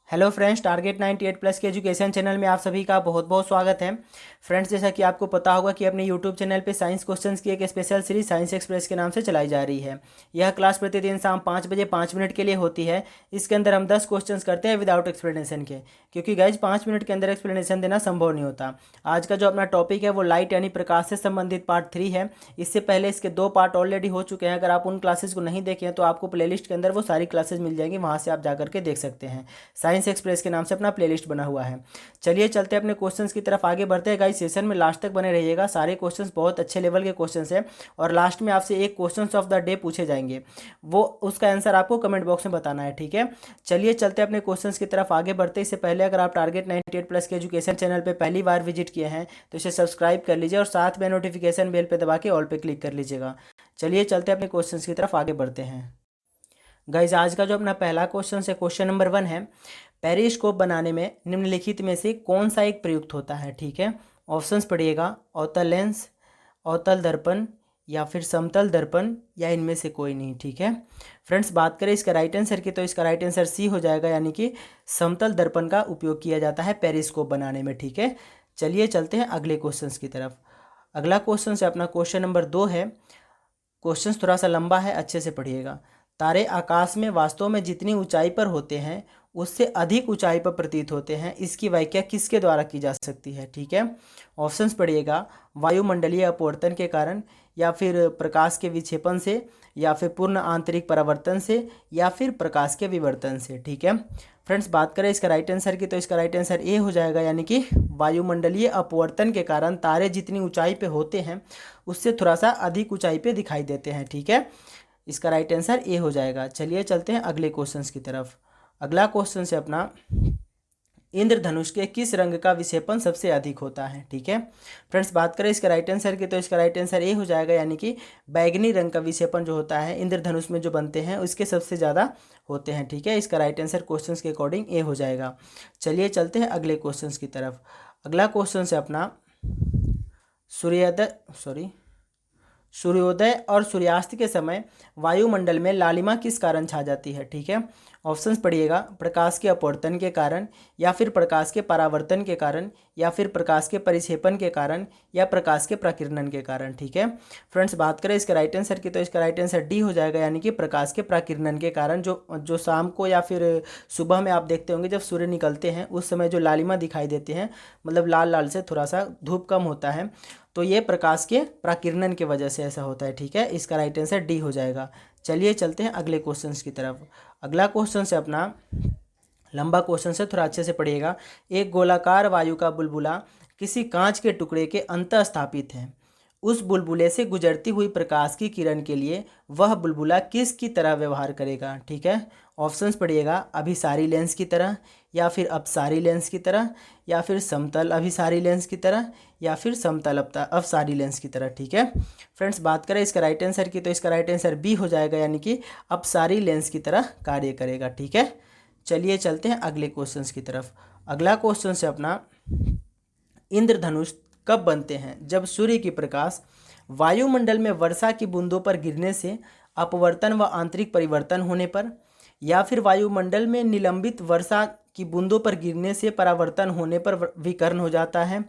Hello friends, target 98 plus के education channel में आप सभी का बहुत बहुत स्वागत है। फ्रेंड्स, जैसा कि आपको पता होगा कि अपने यूट्यूब चैनल पे साइंस क्वेश्चंस की एक स्पेशल सीरीज साइंस एक्सप्रेस के नाम से चलाई जा रही है। यह क्लास प्रतिदिन शाम 5 बजे 5 मिनट के लिए होती है। इसके अंदर हम 10 क्वेश्चंस करते हैं विदाउट एक्सप्लेनेशन के, क्योंकि गाइज 5 मिनट के अंदर एक्सप्लेनेशन देना संभव नहीं होता। आज का जो अपना टॉपिक है वो लाइट यानी प्रकाश से संबंधित पार्ट 3 है। इससे पहले इसके 2 पार्ट ऑलरेडी हो चुके हैं। अगर आप उन क्लासेस को नहीं देखे हैं तो आपको प्लेलिस्ट के अंदर वो सारी क्लासेस मिल जाएंगी, वहाँ से आप जा करके देख सकते हैं। साइंस एक्सप्रेस के नाम से अपना प्लेलिस्ट बना हुआ है। चलिए चलते हैं अपने क्वेश्चंस की तरफ आगे बढ़ते हैं। गाइस, सेशन में लास्ट तक बने रहिएगा। सारे क्वेश्चंस बहुत अच्छे लेवल के क्वेश्चंस हैं और लास्ट में आपसे एक क्वेश्चंस ऑफ द डे पूछे जाएंगे, वो उसका आंसर आपको कमेंट बॉक्स में बताना है। ठीक है, चलिए चलते हैं अपने क्वेश्चंस की तरफ आगे बढ़ते हैं। इससे पहले अगर आप टारगेट 98 प्लस के एजुकेशन चैनल पर पहली बार विजिट किए हैं तो इसे सब्सक्राइब कर लीजिए और साथ में नोटिफिकेशन बेल पर दबा के ऑल पे क्लिक कर लीजिएगा। चलिए चलते हैं अपने क्वेश्चंस की तरफ आगे बढ़ते हैं। गाइज, आज का जो अपना पहला क्वेश्चन है, क्वेश्चन नंबर 1 है, पेरिस्कोप बनाने में निम्नलिखित में से कौन सा एक प्रयुक्त होता है। ठीक है, ऑप्शंस पढ़िएगा, अवतल लेंस, अवतल दर्पण या फिर समतल दर्पण या इनमें से कोई नहीं। ठीक है फ्रेंड्स, बात करें इसका राइट आंसर की तो इसका राइट आंसर सी हो जाएगा, यानी कि समतल दर्पण का उपयोग किया जाता है पेरिस्कोप बनाने में। ठीक है, चलिए चलते हैं अगले क्वेश्चन की तरफ। अगला क्वेश्चन है अपना क्वेश्चन नंबर 2 है। क्वेश्चन थोड़ा सा लंबा है, अच्छे से पढ़िएगा। तारे आकाश में वास्तव में जितनी ऊंचाई पर होते हैं उससे अधिक ऊंचाई पर प्रतीत होते हैं, इसकी व्याख्या किसके द्वारा की जा सकती है। ठीक है, ऑप्शंस पढ़िएगा, वायुमंडलीय अपवर्तन के कारण, या फिर प्रकाश के विक्षेपण से, या फिर पूर्ण आंतरिक परावर्तन से, या फिर प्रकाश के विवर्तन से। ठीक है फ्रेंड्स, बात करें इसका राइट आंसर की तो इसका राइट आंसर ए हो जाएगा, यानी कि वायुमंडलीय अपवर्तन के कारण तारे जितनी ऊंचाई पे होते हैं उससे थोड़ा सा अधिक ऊंचाई पे दिखाई देते हैं। ठीक है, इसका राइट आंसर ए हो जाएगा। चलिए चलते हैं अगले क्वेश्चन की तरफ। अगला क्वेश्चन है अपना, इंद्रधनुष के किस रंग का विक्षेपण सबसे अधिक होता है। ठीक है फ्रेंड्स, बात करें इसका राइट आंसर की तो इसका राइट आंसर ए हो जाएगा, यानी कि बैगनी रंग का विक्षेपण जो होता है इंद्रधनुष में जो बनते हैं उसके सबसे ज़्यादा होते हैं। ठीक है, इसका राइट आंसर क्वेश्चन के अकॉर्डिंग ए हो जाएगा। चलिए चलते हैं अगले क्वेश्चन की तरफ। अगला क्वेश्चन है अपना, सूर्योदय और सूर्यास्त के समय वायुमंडल में लालिमा किस कारण छा जाती है। ठीक है, ऑप्शंस पढ़िएगा, प्रकाश के अपवर्तन के कारण, या फिर प्रकाश के परावर्तन के कारण, या फिर प्रकाश के परिक्षेपण के कारण, या प्रकाश के प्रकीर्णन के कारण। ठीक है फ्रेंड्स, बात करें इसका राइट आंसर की तो इसका राइट आंसर डी हो जाएगा, यानी कि प्रकाश के प्रकीर्णन के कारण। जो शाम को या फिर सुबह में आप देखते होंगे जब सूर्य निकलते हैं उस समय जो लालिमा दिखाई देती हैं, मतलब लाल लाल से थोड़ा सा धूप कम होता है, तो ये प्रकाश के प्रकीर्णन की वजह से ऐसा होता है। ठीक है, इसका राइट आंसर डी हो जाएगा। चलिए चलते हैं अगले क्वेश्चन की तरफ। अगला क्वेश्चन है अपना, लंबा क्वेश्चन है, थोड़ा अच्छे से पढ़िएगा। एक गोलाकार वायु का बुलबुला किसी कांच के टुकड़े के अंतः स्थापित है। उस बुलबुले से गुजरती हुई प्रकाश की किरण के लिए वह बुलबुला किसकी तरह व्यवहार करेगा। ठीक है, ऑप्शंस पढ़िएगा, अभिसारी लेंस की तरह, या फिर अपसारी लेंस की तरह, या फिर समतल अभिसारी लेंस की तरह, या फिर समतल अपसारी लेंस की तरह। ठीक है फ्रेंड्स, बात करें इसका राइट आंसर की तो इसका राइट आंसर बी हो जाएगा, यानी कि अपसारी लेंस की तरह कार्य करेगा। ठीक है, चलिए चलते हैं अगले क्वेश्चन की तरफ। अगला क्वेश्चन है अपना, इंद्रधनुष कब बनते हैं। जब सूर्य की प्रकाश वायुमंडल में वर्षा की बूंदों पर गिरने से, अपवर्तन व आंतरिक परिवर्तन होने पर, या फिर वायुमंडल में निलंबित वर्षा की बूंदों पर गिरने से परावर्तन होने पर विकर्ण हो जाता है,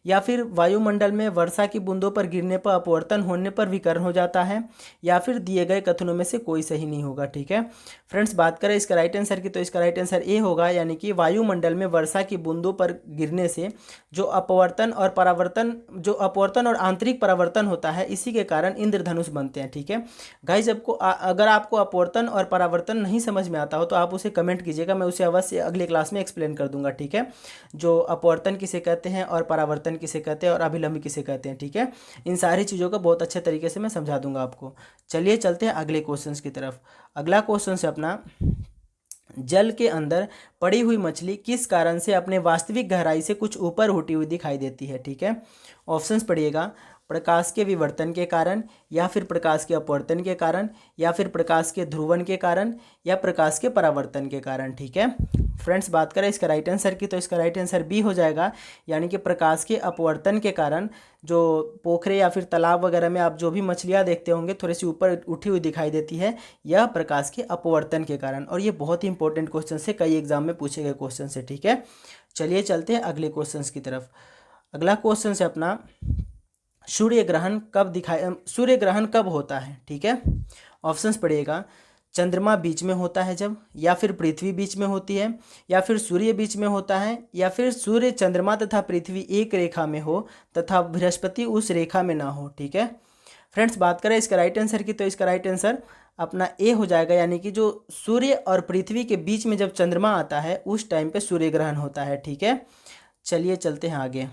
या फिर वायुमंडल में वर्षा की बूंदों पर गिरने पर अपवर्तन होने पर विकर्ण हो जाता है, या फिर दिए गए कथनों में से कोई सही नहीं होगा। ठीक है फ्रेंड्स, बात करें इसका राइट आंसर की तो इसका राइट आंसर ए होगा, यानी कि वायुमंडल में वर्षा की बूंदों पर गिरने से जो अपवर्तन और आंतरिक परावर्तन होता है, इसी के कारण इंद्रधनुष बनते हैं। ठीक है गाइस, अगर आपको अपवर्तन और परावर्तन नहीं समझ में आता हो तो आप उसे कमेंट कीजिएगा, मैं उसे अवश्य अगले क्लास में एक्सप्लेन कर दूंगा। ठीक है, जो अपवर्तन किसे कहते हैं और परावर्तन किसे कहते हैं और अभिलंब किसे कहते हैं। ठीक है, इन सारी चीज़ों को बहुत अच्छे तरीके से मैं समझा दूंगा आपको। चलिए चलते हैं अगले क्वेश्चन की तरफ। अगला क्वेश्चन है अपना, जल के अंदर पड़ी हुई मछली किस कारण से अपने वास्तविक गहराई से कुछ ऊपर उठी हुई दिखाई देती है। ठीक है, ऑप्शंस पढ़िएगा, प्रकाश के विवर्तन के कारण, या फिर प्रकाश के अपवर्तन के कारण, या फिर प्रकाश के ध्रुवन के कारण, या प्रकाश के परावर्तन के कारण। ठीक है फ्रेंड्स, बात करें इसका राइट आंसर की तो इसका राइट आंसर बी हो जाएगा, यानी कि प्रकाश के अपवर्तन के कारण। जो पोखरे या फिर तालाब वगैरह में आप जो भी मछलियाँ देखते होंगे थोड़ी सी ऊपर उठी हुई दिखाई देती है, यह प्रकाश के अपवर्तन के कारण। और ये बहुत ही इंपॉर्टेंट क्वेश्चन से, कई एग्जाम में पूछे गए क्वेश्चन से। ठीक है, चलिए चलते हैं अगले क्वेश्चन की तरफ। अगला क्वेश्चन है अपना, सूर्य ग्रहण कब होता है। ठीक है, ऑप्शंस पढ़िएगा। चंद्रमा बीच में होता है जब, या फिर पृथ्वी बीच में होती है, या फिर सूर्य बीच में होता है, या फिर सूर्य, चंद्रमा तथा पृथ्वी एक रेखा में हो तथा बृहस्पति उस रेखा में ना हो। ठीक है फ्रेंड्स, बात करें इसका राइट आंसर की तो इसका राइट आंसर अपना ए हो जाएगा, यानी कि जो सूर्य और पृथ्वी के बीच में जब चंद्रमा आता है उस टाइम पे सूर्य ग्रहण होता है। ठीक है, चलिए चलते हैं आगे।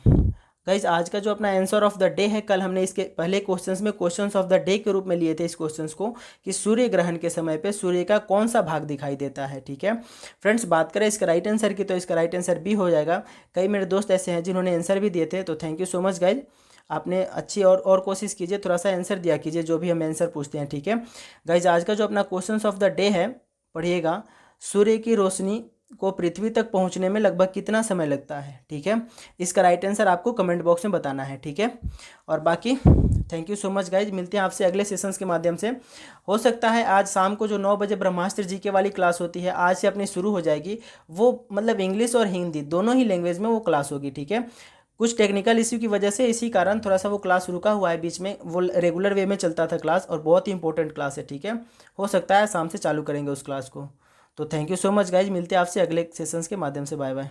गाइज, आज का जो अपना आंसर ऑफ द डे है, कल हमने इसके पहले क्वेश्चंस में क्वेश्चंस ऑफ द डे के रूप में लिए थे इस क्वेश्चंस को, कि सूर्य ग्रहण के समय पे सूर्य का कौन सा भाग दिखाई देता है। ठीक है फ्रेंड्स, बात करें इसका राइट आंसर की तो इसका राइट आंसर बी हो जाएगा। कई मेरे दोस्त ऐसे हैं जिन्होंने आंसर भी दिए थे, तो thank you so much guys. आपने अच्छी और कोशिश कीजिए, थोड़ा सा आंसर दिया कीजिए जो भी हम आंसर पूछते हैं। ठीक है गाइज, आज का जो अपना क्वेश्चंस ऑफ द डे है, पढ़िएगा। सूर्य की रोशनी को पृथ्वी तक पहुंचने में लगभग कितना समय लगता है। ठीक है, इसका राइट आंसर आपको कमेंट बॉक्स में बताना है। ठीक है, और बाकी thank you so much guys, मिलते हैं आपसे अगले सेशंस के माध्यम से। हो सकता है आज शाम को जो 9 बजे ब्रह्मास्त्र जीके वाली क्लास होती है, आज से अपनी शुरू हो जाएगी। वो मतलब इंग्लिश और हिंदी दोनों ही लैंग्वेज में वो क्लास होगी। ठीक है, कुछ टेक्निकल इश्यू की वजह से, इसी कारण थोड़ा सा वो क्लास रुका हुआ है बीच में। वो रेगुलर वे में चलता था क्लास, और बहुत ही इंपॉर्टेंट क्लास है। ठीक है, हो सकता है शाम से चालू करेंगे उस क्लास को। तो thank you so much guys, मिलते हैं आपसे अगले सेशंस के माध्यम से। Bye bye.